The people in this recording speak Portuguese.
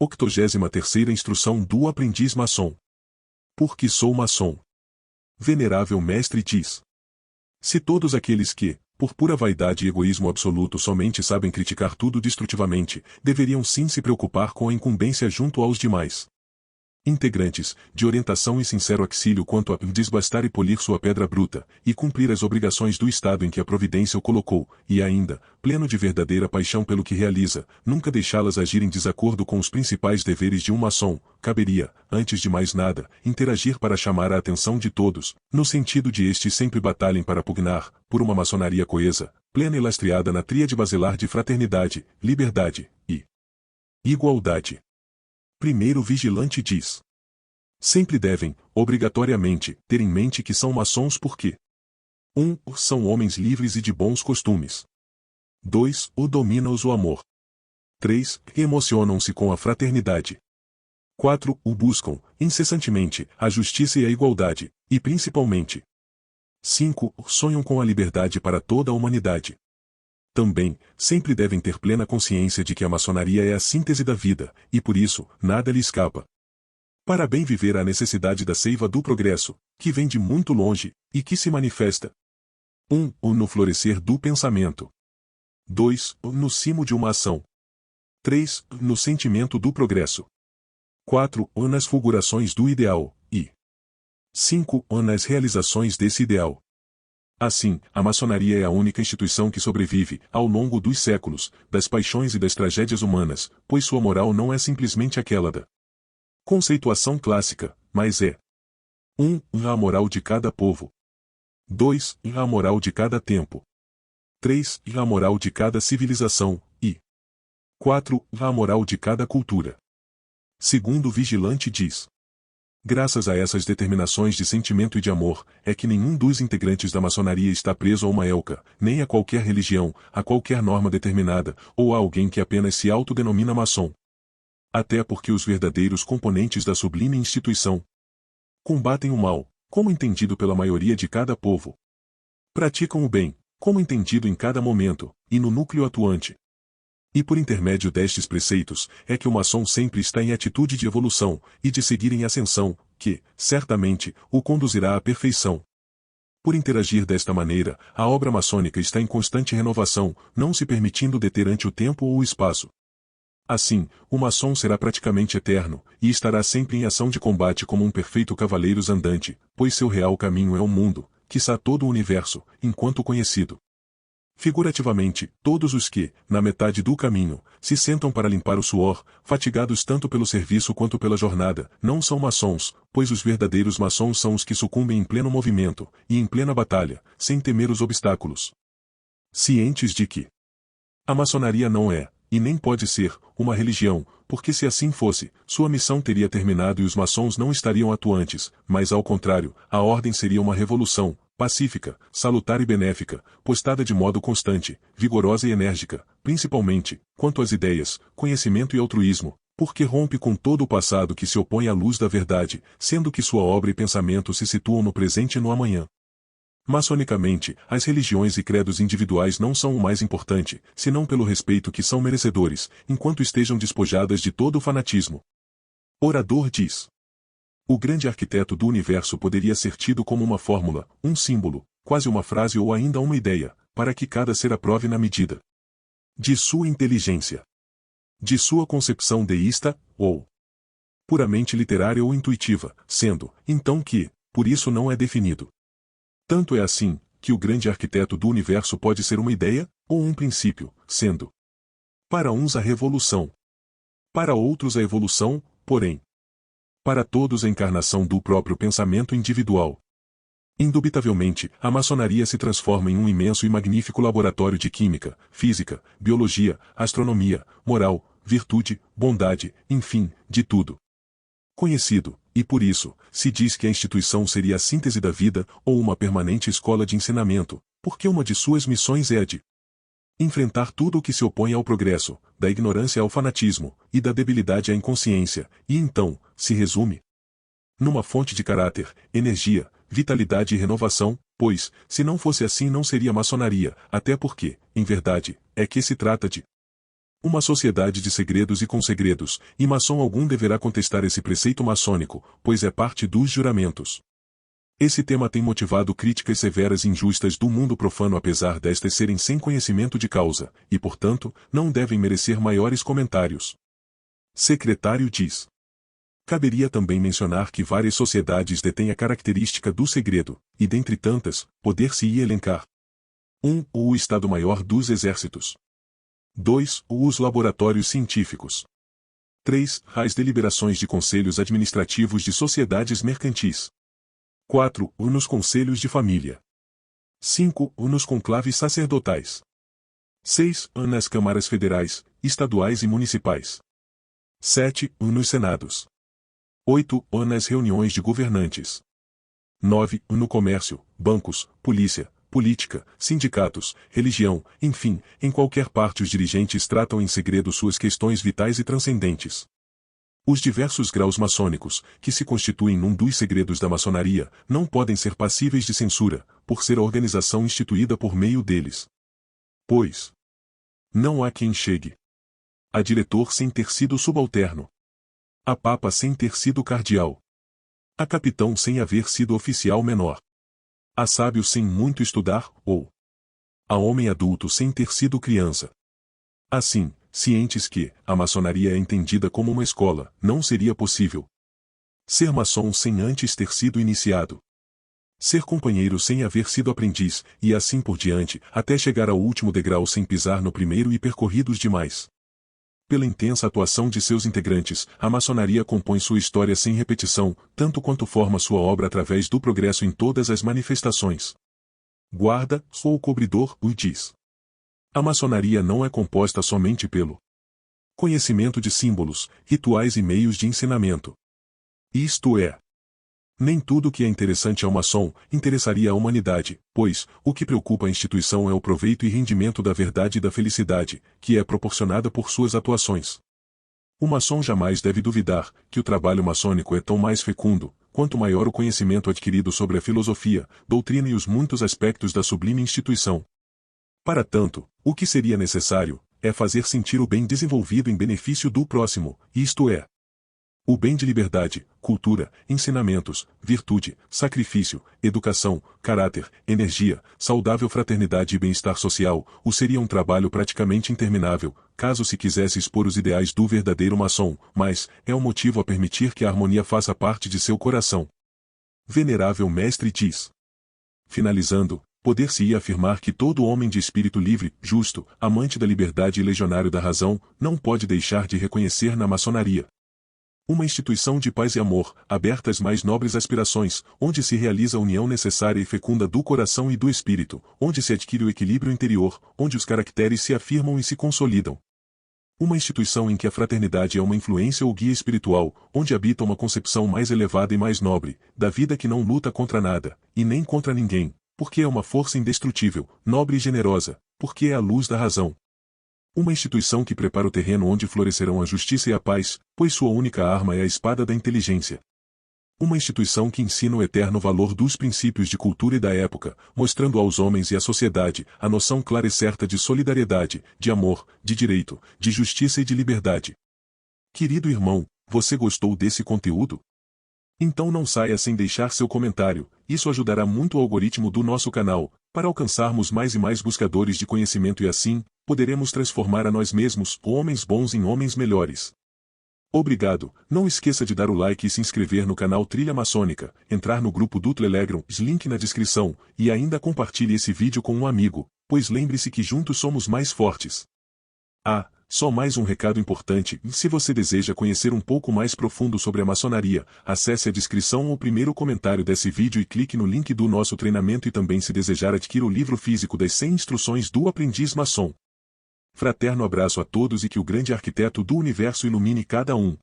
83ª Instrução do Aprendiz Maçom. Porque sou maçom. Venerável Mestre diz: se todos aqueles que, por pura vaidade e egoísmo absoluto somente sabem criticar tudo destrutivamente, deveriam sim se preocupar com a incumbência junto aos demais integrantes, de orientação e sincero auxílio quanto a desbastar e polir sua pedra bruta, e cumprir as obrigações do estado em que a providência o colocou, e ainda, pleno de verdadeira paixão pelo que realiza, nunca deixá-las agir em desacordo com os principais deveres de um maçom, caberia, antes de mais nada, interagir para chamar a atenção de todos, no sentido de estes sempre batalhem para pugnar, por uma maçonaria coesa, plena e lastreada na tríade basilar de fraternidade, liberdade e igualdade. Primeiro vigilante diz: sempre devem, obrigatoriamente, ter em mente que são maçons porque 1. São homens livres e de bons costumes. 2. O domina-os o amor. 3. Emocionam-se com a fraternidade. 4. O buscam, incessantemente, a justiça e a igualdade, e principalmente 5. Sonham com a liberdade para toda a humanidade. Também, sempre devem ter plena consciência de que a maçonaria é a síntese da vida, e por isso, nada lhe escapa. Para bem viver há necessidade da seiva do progresso, que vem de muito longe, e que se manifesta 1. No florescer do pensamento. 2. No cimo de uma ação. 3. No sentimento do progresso. 4. Nas fulgurações do ideal, e 5. Nas realizações desse ideal. Assim, a maçonaria é a única instituição que sobrevive, ao longo dos séculos, das paixões e das tragédias humanas, pois sua moral não é simplesmente aquela da conceituação clássica, mas é 1. A moral de cada povo. 2. A moral de cada tempo. 3. A moral de cada civilização, e 4. A moral de cada cultura. Segundo o vigilante diz: graças a essas determinações de sentimento e de amor, é que nenhum dos integrantes da maçonaria está preso a uma elca, nem a qualquer religião, a qualquer norma determinada, ou a alguém que apenas se autodenomina maçom. Até porque os verdadeiros componentes da sublime instituição combatem o mal, como entendido pela maioria de cada povo. Praticam o bem, como entendido em cada momento, e no núcleo atuante. E por intermédio destes preceitos, é que o maçom sempre está em atitude de evolução, e de seguir em ascensão, que, certamente, o conduzirá à perfeição. Por interagir desta maneira, a obra maçônica está em constante renovação, não se permitindo deter ante o tempo ou o espaço. Assim, o maçom será praticamente eterno, e estará sempre em ação de combate como um perfeito cavaleiro andante, pois seu real caminho é o mundo, quiçá todo o universo, enquanto conhecido. Figurativamente, todos os que, na metade do caminho, se sentam para limpar o suor, fatigados tanto pelo serviço quanto pela jornada, não são maçons, pois os verdadeiros maçons são os que sucumbem em pleno movimento, e em plena batalha, sem temer os obstáculos. Cientes de que a maçonaria não é, e nem pode ser, uma religião, porque se assim fosse, sua missão teria terminado e os maçons não estariam atuantes, mas ao contrário, a ordem seria uma revolução, pacífica, salutar e benéfica, postada de modo constante, vigorosa e enérgica, principalmente, quanto às ideias, conhecimento e altruísmo, porque rompe com todo o passado que se opõe à luz da verdade, sendo que sua obra e pensamento se situam no presente e no amanhã. Maçonicamente, as religiões e credos individuais não são o mais importante, senão pelo respeito que são merecedores, enquanto estejam despojadas de todo o fanatismo. Orador diz: o grande arquiteto do universo poderia ser tido como uma fórmula, um símbolo, quase uma frase ou ainda uma ideia, para que cada ser aprove na medida de sua inteligência, de sua concepção deísta, ou puramente literária ou intuitiva, sendo, então que, por isso não é definido. Tanto é assim, que o grande arquiteto do universo pode ser uma ideia, ou um princípio, sendo para uns a revolução, para outros a evolução, porém para todos a encarnação do próprio pensamento individual. Indubitavelmente, a maçonaria se transforma em um imenso e magnífico laboratório de química, física, biologia, astronomia, moral, virtude, bondade, enfim, de tudo conhecido, e por isso, se diz que a instituição seria a síntese da vida, ou uma permanente escola de ensinamento, porque uma de suas missões é a de enfrentar tudo o que se opõe ao progresso, da ignorância ao fanatismo, e da debilidade à inconsciência, e então, se resume numa fonte de caráter, energia, vitalidade e renovação, pois, se não fosse assim não seria maçonaria, até porque, em verdade, é que se trata de Uma sociedade de segredos e com segredos, e maçom algum deverá contestar esse preceito maçônico, pois é parte dos juramentos. Esse tema tem motivado críticas severas e injustas do mundo profano apesar destas serem sem conhecimento de causa, e portanto, não devem merecer maiores comentários. Secretário diz. Caberia também mencionar que várias sociedades detêm a característica do segredo, e dentre tantas, poder-se-ia elencar. 1. O Estado-Maior dos Exércitos. 2. Os laboratórios científicos. 3. As deliberações de conselhos administrativos de sociedades mercantis. 4. Nos conselhos de família. 5. Nos conclaves sacerdotais. 6. Nas câmaras federais, estaduais e municipais. 7. Nos senados. 8. Nas reuniões de governantes. 9. No comércio, bancos, polícia, política, sindicatos, religião, enfim, em qualquer parte os dirigentes tratam em segredo suas questões vitais e transcendentes. Os diversos graus maçônicos, que se constituem num dos segredos da maçonaria, não podem ser passíveis de censura, por ser a organização instituída por meio deles. Pois não há quem chegue a diretor sem ter sido subalterno, a papa sem ter sido cardeal, a capitão sem haver sido oficial menor, a sábio sem muito estudar, ou a homem adulto sem ter sido criança. Assim, cientes que a maçonaria é entendida como uma escola, não seria possível ser maçom sem antes ter sido iniciado, ser companheiro sem haver sido aprendiz, e assim por diante, até chegar ao último degrau sem pisar no primeiro e percorridos demais. Pela intensa atuação de seus integrantes, a maçonaria compõe sua história sem repetição, tanto quanto forma sua obra através do progresso em todas as manifestações. Guarda, ou cobridor, o diz. A maçonaria não é composta somente pelo conhecimento de símbolos, rituais e meios de ensinamento. Isto é, nem tudo que é interessante ao maçom interessaria à humanidade, pois o que preocupa a instituição é o proveito e rendimento da verdade e da felicidade, que é proporcionada por suas atuações. O maçom jamais deve duvidar que o trabalho maçônico é tão mais fecundo, quanto maior o conhecimento adquirido sobre a filosofia, doutrina e os muitos aspectos da sublime instituição. Para tanto, o que seria necessário é fazer sentir o bem desenvolvido em benefício do próximo, isto é, o bem de liberdade, cultura, ensinamentos, virtude, sacrifício, educação, caráter, energia, saudável fraternidade e bem-estar social, o seria um trabalho praticamente interminável, caso se quisesse expor os ideais do verdadeiro maçom, mas é um motivo a permitir que a harmonia faça parte de seu coração. Venerável mestre diz. Finalizando, poder-se-ia afirmar que todo homem de espírito livre, justo, amante da liberdade e legionário da razão, não pode deixar de reconhecer na maçonaria uma instituição de paz e amor, aberta às mais nobres aspirações, onde se realiza a união necessária e fecunda do coração e do espírito, onde se adquire o equilíbrio interior, onde os caracteres se afirmam e se consolidam. Uma instituição em que a fraternidade é uma influência ou guia espiritual, onde habita uma concepção mais elevada e mais nobre, da vida que não luta contra nada, e nem contra ninguém, porque é uma força indestrutível, nobre e generosa, porque é a luz da razão. Uma instituição que prepara o terreno onde florescerão a justiça e a paz, pois sua única arma é a espada da inteligência. Uma instituição que ensina o eterno valor dos princípios de cultura e da época, mostrando aos homens e à sociedade a noção clara e certa de solidariedade, de amor, de direito, de justiça e de liberdade. Querido irmão, você gostou desse conteúdo? Então não saia sem deixar seu comentário, isso ajudará muito o algoritmo do nosso canal, para alcançarmos mais e mais buscadores de conhecimento e assim, poderemos transformar a nós mesmos, homens bons em homens melhores. Obrigado, não esqueça de dar o like e se inscrever no canal Trilha Maçônica, entrar no grupo do Telegram, link na descrição, e ainda compartilhe esse vídeo com um amigo, pois lembre-se que juntos somos mais fortes. Ah, só mais um recado importante, se você deseja conhecer um pouco mais profundo sobre a maçonaria, acesse a descrição ou o primeiro comentário desse vídeo e clique no link do nosso treinamento e também se desejar adquira o livro físico das 100 instruções do aprendiz maçom. Fraterno abraço a todos e que o grande arquiteto do universo ilumine cada um.